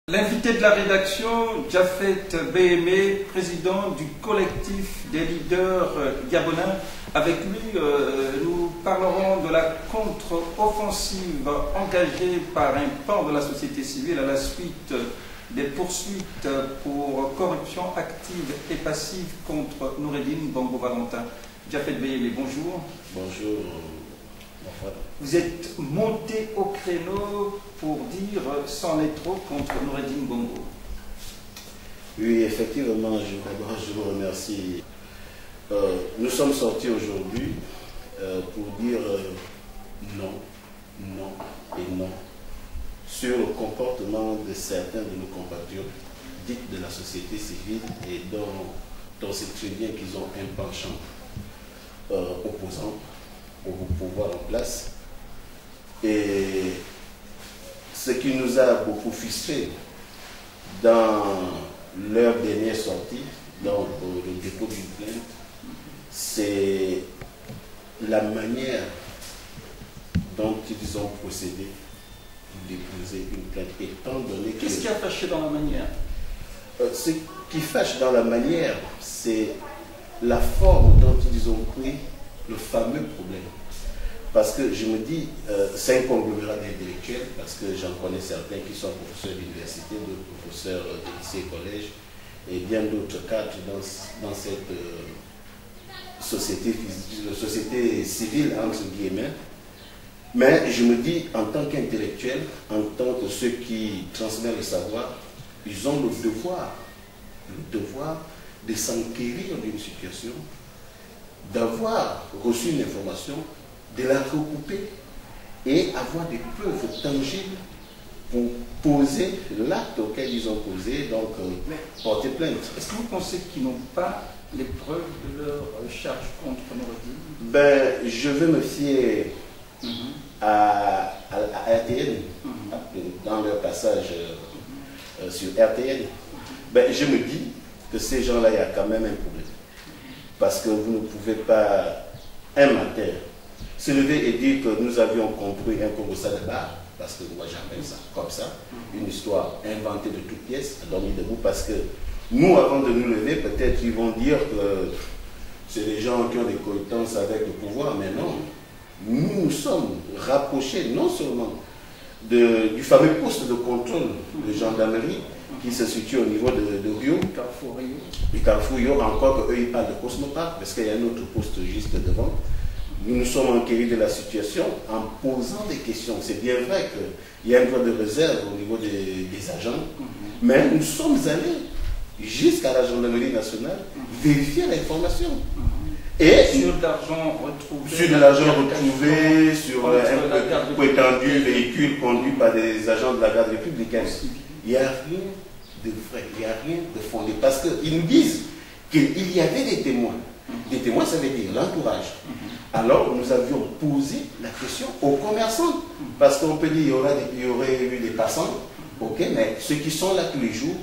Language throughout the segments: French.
L'invité de la rédaction, Jafet Béhémé, président du collectif des leaders gabonais. Avec lui, nous parlerons de la contre-offensive engagée par un pan de la société civile à la suite des poursuites pour corruption active et passive contre Noureddine Bongo-Valentin. Jafet Béhémé, bonjour. Bonjour. Vous êtes monté au créneau pour dire c'en est trop contre Noureddine Bongo. Oui, effectivement, je vous remercie. Nous sommes sortis aujourd'hui pour dire non, non et non sur le comportement de certains de nos compatriotes dites de la société civile et dont c'est très bien qu'ils ont un penchant opposant au pouvoir en place. Et ce qui nous a beaucoup frustrés dans leur dernière sortie, donc le dépôt d'une plainte, c'est la manière dont ils ont procédé pour déposer une plainte, étant donné que... Qu'est-ce qui a fâché dans la manière? Ce qui fâche dans la manière, c'est la forme dont ils ont pris le fameux problème. Parce que je me dis, c'est un conglomérat d'intellectuels, parce que j'en connais certains qui sont professeurs d'université, d'autres professeurs de lycée et collège, et bien d'autres cadres dans cette société civile, entre guillemets. Mais je me dis, en tant qu'intellectuels, en tant que ceux qui transmettent le savoir, ils ont le devoir de s'enquérir d'une situation, d'avoir reçu une information, de la recouper et avoir des preuves tangibles pour poser l'acte auquel ils ont posé, donc porter plainte. Est-ce que vous pensez qu'ils n'ont pas les preuves de leur charge contre Noureddine? Ben, je vais me fier à RTN, dans leur passage sur RTN. Ben, je me dis que ces gens-là, il y a quand même un problème. Parce que vous ne pouvez pas, un matin, se lever et dire que nous avions compris un Congo de bar, parce que moi j'appelle ça comme ça, une histoire inventée de toutes pièces, dormir debout, parce que nous, avant de nous lever, peut-être ils vont dire que c'est les gens qui ont des coïncidences avec le pouvoir, mais non. Nous nous sommes rapprochés non seulement du fameux poste de contrôle de gendarmerie qui se situe au niveau de Rio, du Carrefour Rio, encore qu'eux ils parlent de Cosmopark, parce qu'il y a un autre poste juste devant. Nous nous sommes enquéris de la situation en posant des questions. C'est bien vrai qu'il y a un droit de réserve au niveau des agents, mais nous sommes allés jusqu'à la gendarmerie nationale vérifier l'information. Et sur de l'argent retrouvé, sur un prétendu véhicule conduit par des agents de la garde républicaine. Il n'y a rien de vrai, il n'y a rien de fondé. Parce qu'ils nous disent qu'il y avait des témoins. Des témoins, ça veut dire l'entourage. Alors, nous avions posé la question aux commerçants. Parce qu'on peut dire qu'il y aurait eu des passants, ok, mais ceux qui sont là tous les jours,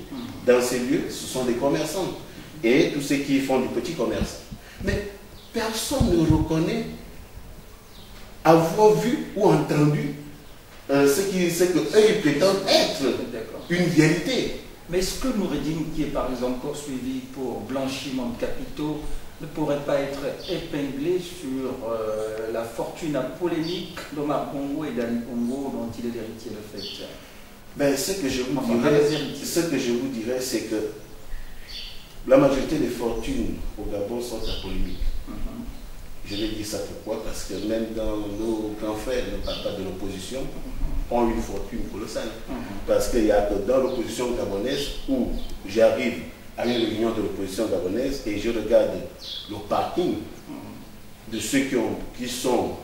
dans ces lieux, ce sont des commerçants. Et tous ceux qui font du petit commerce. Mais personne ne reconnaît avoir vu ou entendu ce que eux ils prétendent être une vérité. Mais est-ce que Noureddine, qui est par exemple poursuivi pour blanchiment de capitaux, ne pourrait pas être épinglé sur la fortune polémique d'Omar Bongo et d'Ali Bongo dont il est l'héritier de fait? Ben, ce que je vous dirais, c'est que la majorité des fortunes au Gabon sont apolémiques. Je vais dire ça pourquoi? Parce que même dans nos grands frères, nos papas de l'opposition, ont une fortune colossale. Parce qu'il y a que dans l'opposition gabonaise où j'arrive à une réunion de l'opposition gabonaise et je regarde le parking de ceux qui sont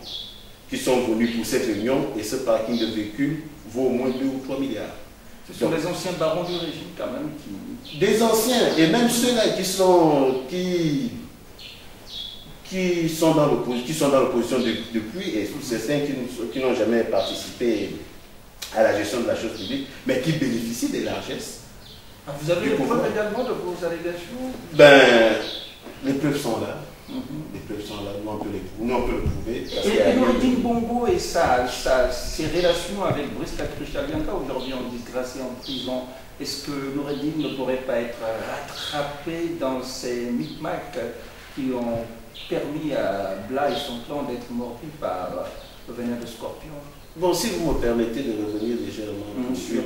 venus pour cette réunion, et ce parking de véhicules vaut au moins 2 ou 3 milliards. Ce sont les anciens barons du régime quand même Des anciens, et même ceux-là qui sont dans l'opposition depuis, et certains qui n'ont jamais participé à la gestion de la chose publique, mais qui bénéficient des largesses. Vous avez des preuves également de vos allégations? Ben, les preuves sont là. Les preuves sont là, nous on peut le prouver. Et Noureddine Bongo et ses relations avec Brice Patricia Bianca, aujourd'hui en disgrâce et en prison, est-ce que Noureddine ne pourrait pas être rattrapé dans ces micmacs qui ont permis à Bla et son clan d'être mordus par le venin de scorpion? Bon, si vous me permettez de revenir légèrement sur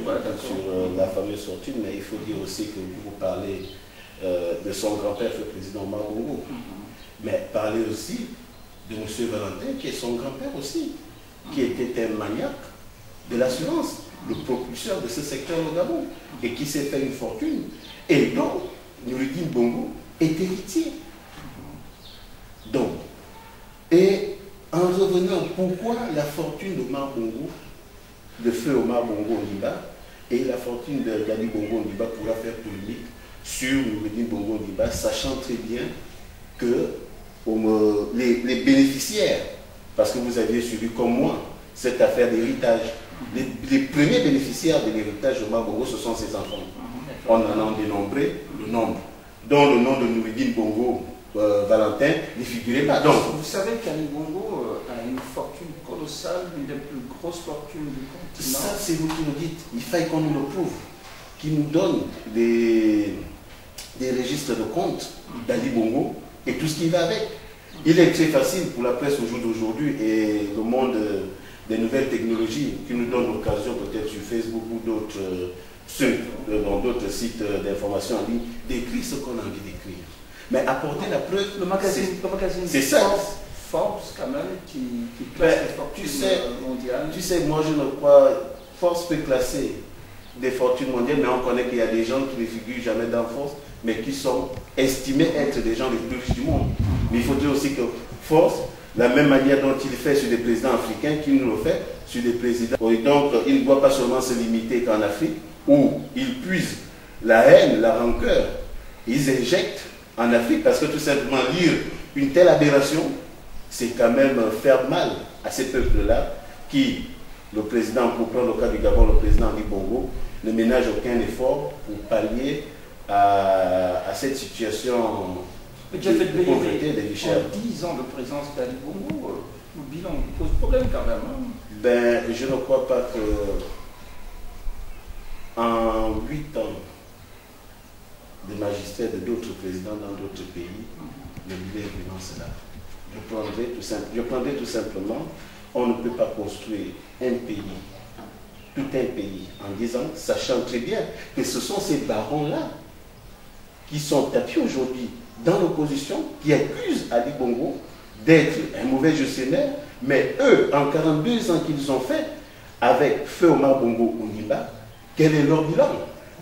la fameuse fortune, mais il faut dire aussi que vous parlez de son grand-père, le président Omar Bongo, mais parlez aussi de M. Valentin, qui est son grand-père aussi, qui était un maniaque de l'assurance, le propulseur de ce secteur au Gabon, et qui s'est fait une fortune, et dont Noureddine Bongo est héritier. Donc, et en revenant, pourquoi la fortune d'Omar Bongo, de feu Omar Bongo Ondimba, et la fortune d'Ali Bongo Ondimba pourra faire polémique sur Noureddine Bongo Ondimba, sachant très bien que les bénéficiaires, parce que vous aviez suivi comme moi cette affaire d'héritage, les premiers bénéficiaires de l'héritage d'Omar Bongo, ce sont ses enfants. On en a dénombré le nombre, dont le nom de Noureddine Bongo Valentin n'y figurait pas. Donc, vous savez qu'Ali Bongo a une fortune colossale, une des plus grosses fortunes du continent. Ça, c'est vous qui nous dites. Il faille qu'on nous le prouve, qu'il nous donne des registres de compte d'Ali Bongo et tout ce qui va avec. Il est très facile pour la presse au jour d'aujourd'hui et le monde des nouvelles technologies qui nous donne l'occasion, peut-être sur Facebook ou dans d'autres sites d'information en ligne, d'écrire ce qu'on a envie d'écrire. Mais apporter la preuve. Le magazine c'est ça. Forbes, quand même, qui classe les fortunes mondiales. Tu sais, moi je ne crois. Forbes peut classer des fortunes mondiales, mais on connaît qu'il y a des gens qui ne figurent jamais dans Forbes, mais qui sont estimés être des gens les plus riches du monde. Mais il faut dire aussi que Forbes, la même manière dont il fait sur des présidents africains, qu'il nous le fait sur des présidents. Et donc, il ne doit pas seulement se limiter qu'en Afrique, où il puise la haine, la rancœur, ils injectent en Afrique, parce que tout simplement lire une telle aberration, c'est quand même faire mal à ces peuples-là, qui, le président, pour prendre le cas du Gabon, le président Ali Bongo, ne ménage aucun effort pour pallier à cette situation de pauvreté des richesses. En 10 ans de présence d'Ali Bongo, le bilan pose problème quand même. Hein? Ben, je ne crois pas que en 8 ans de magistère de d'autres présidents dans d'autres pays, le bilan est vraiment cela. Je prendrai tout simplement, on ne peut pas construire un pays, tout un pays, en 10 ans, sachant très bien que ce sont ces barons-là qui sont tapis aujourd'hui dans l'opposition, qui accusent Ali Bongo d'être un mauvais gestionnaire, mais eux, en 42 ans qu'ils ont fait, avec Feu Omar Bongo Ondimba, quel est leur bilan?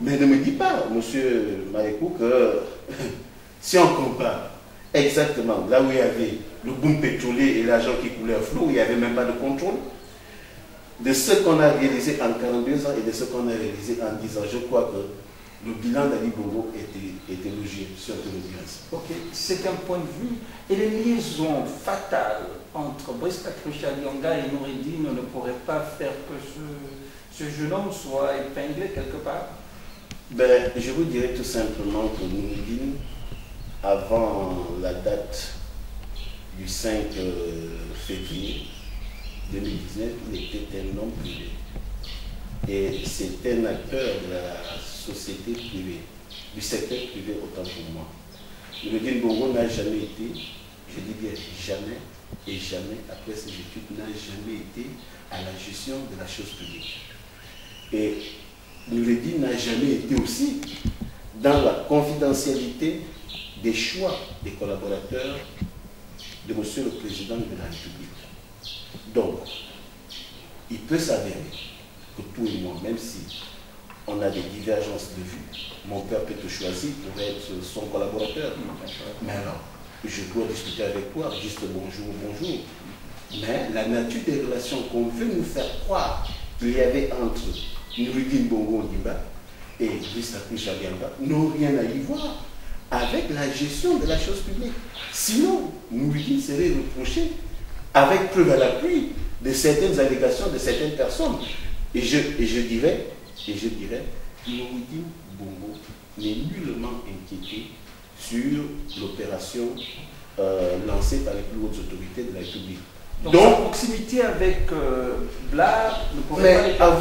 Mais ne me dis pas, monsieur Marékou, que si on compare exactement là où il y avait le boom pétrolier et l'argent qui coulait à flot, il n'y avait même pas de contrôle, de ce qu'on a réalisé en 42 ans et de ce qu'on a réalisé en 10 ans, je crois que le bilan d'Ali Bongo était logique, si on peut le dire ainsi. Ok, c'est un point de vue. Et les liaisons fatales entre Brice Patricia-Lyonga et Noureddine ne pourraient pas faire que ce jeune homme soit épinglé quelque part? Ben, je vous dirais tout simplement que Noureddine, avant la date du 5 février 2019, il était un homme privé. Et c'est un acteur de la société privée, du secteur privé autant pour moi. Noureddine Bongo n'a jamais été, je dis bien jamais, et jamais, après ses études, n'a jamais été à la gestion de la chose publique. Et Noureddine n'a jamais été aussi dans la confidentialité des choix des collaborateurs de Monsieur le Président de la République. Donc, il peut s'avérer que tout et moi, même si on a des divergences de vues, mon père peut te choisir pour être son collaborateur. Mais alors, je dois discuter avec toi, juste bonjour, bonjour. Mais la nature des relations qu'on veut nous faire croire qu'il y avait entre Noureddine Bongo Ondimba et Brice Patricia-Lyonga n'ont rien à y voir avec la gestion de la chose publique. Sinon, Noureddine serait reproché avec preuve à l'appui de certaines allégations de certaines personnes. Et je dirais, Noureddine Bongo n'est nullement inquiété sur l'opération lancée par les plus hautes autorités de la République. Donc sa proximité avec Bla ne pourrait pas... Mais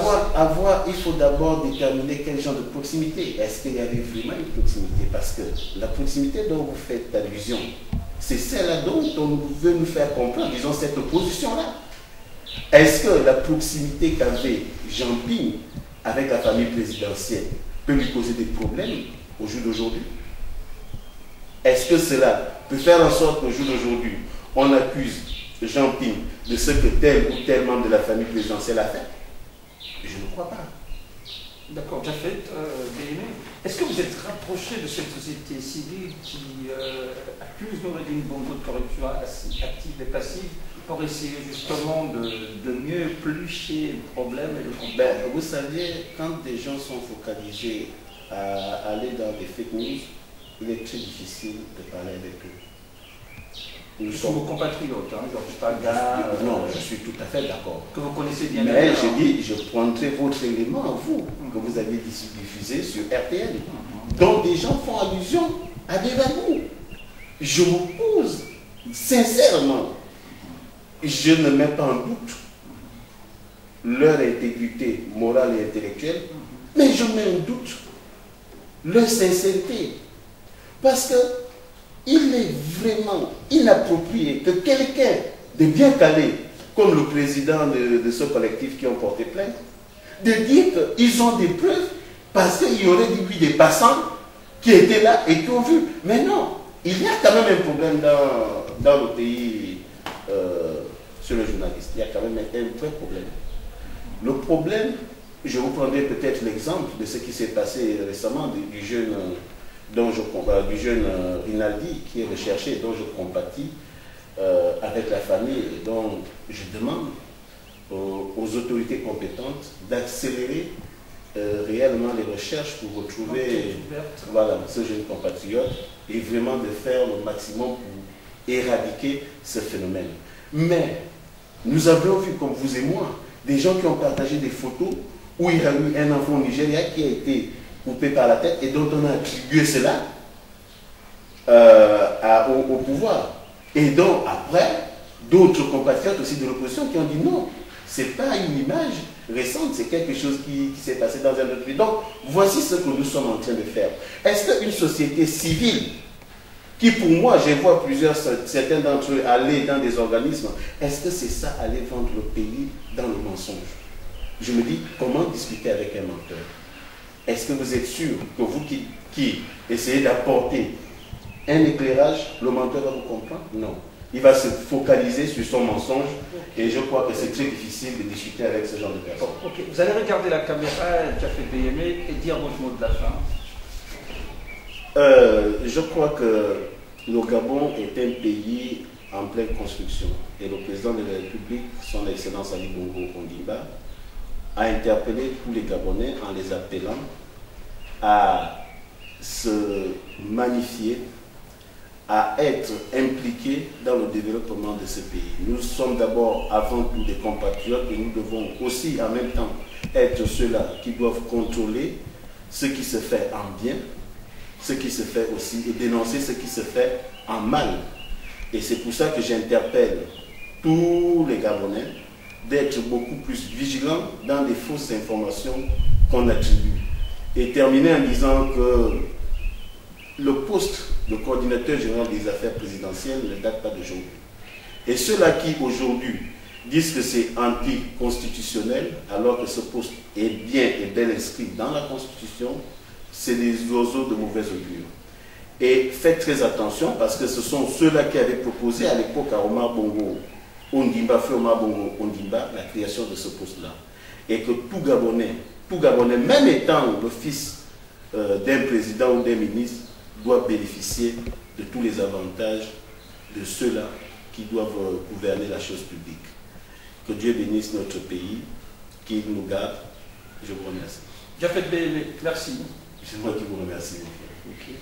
il faut d'abord déterminer quel genre de proximité. Est-ce qu'il y avait vraiment une proximité? Parce que la proximité dont vous faites allusion, c'est celle-là dont on veut nous faire comprendre, disons, cette opposition-là. Est-ce que la proximité qu'avait Jean Ping avec la famille présidentielle peut lui poser des problèmes au jour d'aujourd'hui? Est-ce que cela peut faire en sorte qu'au jour d'aujourd'hui, on accuse Jean Ping de ce que tel ou tel membre de la famille présidentielle a fait? Je ne crois pas. D'accord, Jafet Béhémé, est-ce que vous êtes rapproché de cette société civile qui accuse Noureddine Bongo de corruption active et passive pour essayer justement de mieux éplucher le problème et le comprendre? Vous savez, quand des gens sont focalisés à aller dans des fake news, il est très difficile de parler avec eux. Nous sommes vos compatriotes, hein, Georges Paga. Non, je suis tout à fait d'accord. Que vous connaissez bien. Mais je dis, je prendrai votre élément à vous, que vous avez diffusé sur RTL, dont des gens font allusion à des vagues. Je vous pose, sincèrement, je ne mets pas en doute leur intégrité morale et intellectuelle, mais je mets en doute leur sincérité. Parce que il est vraiment inapproprié que quelqu'un de bien calé, comme le président de ce collectif qui ont porté plainte, de dire qu'ils ont des preuves parce qu'il y aurait des passants qui étaient là et qui ont vu. Mais non, il y a quand même un problème dans le pays sur le journaliste. Il y a quand même un vrai problème. Le problème, je vous prendrai peut-être l'exemple de ce qui s'est passé récemment du jeune Rinaldi qui est recherché, dont je compatis avec la famille, et dont je demande aux autorités compétentes d'accélérer réellement les recherches pour retrouver ce jeune compatriote et vraiment de faire le maximum pour éradiquer ce phénomène. Mais nous avons vu, comme vous et moi, des gens qui ont partagé des photos où il y a eu un enfant au Nigeria qui a été coupé par la tête et dont on a attribué cela au pouvoir. Et donc après, d'autres compatriotes aussi de l'opposition qui ont dit non, ce n'est pas une image récente, c'est quelque chose qui s'est passé dans un autre pays. Donc voici ce que nous sommes en train de faire. Est-ce qu'une société civile, qui pour moi, je vois certains d'entre eux aller dans des organismes, est-ce que c'est ça, aller vendre le pays dans le mensonge? Je me dis, comment discuter avec un menteur? Est-ce que vous êtes sûr que vous qui essayez d'apporter un éclairage, le menteur va vous comprendre? Non. Il va se focaliser sur son mensonge et je crois que c'est très difficile de discuter avec ce genre de personnes. Ok, vous allez regarder la caméra, Jafet Béhémé, et dire votre mot de la fin. Je crois que le Gabon est un pays en pleine construction et le président de la République, son Excellence Ali Bongo Ondimba, a interpellé tous les Gabonais en les appelant à se magnifier, à être impliqués dans le développement de ce pays. Nous sommes d'abord, avant tout, des compatriotes et nous devons aussi en même temps être ceux-là qui doivent contrôler ce qui se fait en bien, ce qui se fait aussi, et dénoncer ce qui se fait en mal. Et c'est pour ça que j'interpelle tous les Gabonais d'être beaucoup plus vigilants dans des fausses informations qu'on attribue. Et terminer en disant que le poste de coordinateur général des affaires présidentielles ne date pas d'aujourd'hui. Et ceux-là qui aujourd'hui disent que c'est anticonstitutionnel, alors que ce poste est bien et bel inscrit dans la Constitution, c'est des oiseaux de mauvaise augure. Et faites très attention parce que ce sont ceux-là qui avaient proposé à l'époque à Omar Bongo Ondimba, fait Omar Bongo Ondimba, la création de ce poste-là. Et que tout Gabonais, même étant le fils d'un président ou d'un ministre, doit bénéficier de tous les avantages de ceux-là qui doivent gouverner la chose publique. Que Dieu bénisse notre pays, qu'il nous garde. Je vous remercie. Jafet Béhémé, merci. C'est moi qui vous remercie. Okay.